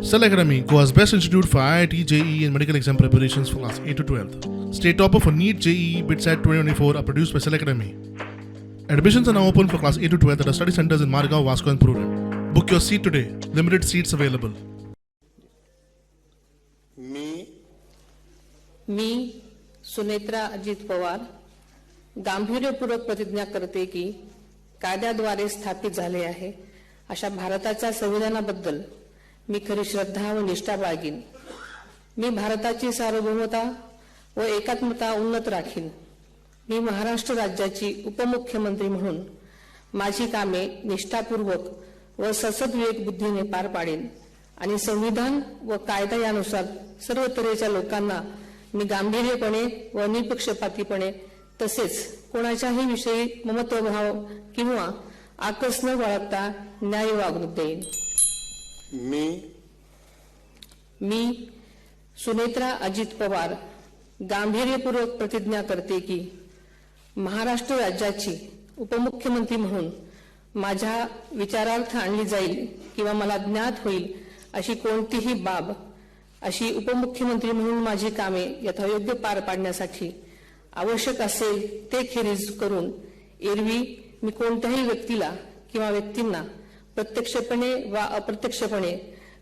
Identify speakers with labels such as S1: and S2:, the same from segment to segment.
S1: Cell Academy, Goa's best institute for IIT, JEE and medical exam preparations for class 8 to 12th. State topper for NEET, JEE, BITSAT 2024 are produced by Cell Academy. Admissions are now open for class 8 to 12th at our study centers in Margao, Vasco and Purur. Book your seat today. Limited seats available.
S2: मी सुनेत्रा अजित पवार गांभीर्यपूर्वक प्रतिज्ञा करते की कायद्याद्वारे स्थापित झाले आहे अशा भारताच्या संविधानाबद्दल मी खरी श्रद्धा व निष्ठा बाळगीन. मी भारताची सार्वभौमता व एकात्मता उन्नत राखीन. मी महाराष्ट्र राज्याची उपमुख्यमंत्री म्हणून माझी कामे निष्ठापूर्वक व ससद्विवेक बुद्धीने पार पाडेन आणि संविधान व कायदा यानुसार सर्व तऱ्हेच्या लोकांना मी गांभीर्यपणे व निपक्षपातीपणे तसेच कोणाच्याही विषयी ममत्वभाव किंवा आकस न बाळगता न्याय वागणूक देईन. मी सुनेत्रा अजित पवार गांभीर्यपूर्वक प्रतिज्ञा करते की महाराष्ट्र राज्याची उपमुख्यमंत्री म्हणून माझ्या विचारार्थ आणली जाईल किंवा मला ज्ञात होईल अशी कोणतीही बाब अशी उपमुख्यमंत्री म्हणून माझी कामे यथायोग्य पार पाडण्यासाठी आवश्यक असेल ते खेरीज करून एरवी मी कोणत्याही व्यक्तीला किंवा व्यक्तींना प्रत्यक्षपणे वा अप्रत्यक्षपणे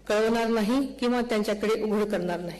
S2: कळवणार नाही किंवा त्यांच्याकडे उघड करणार नाही.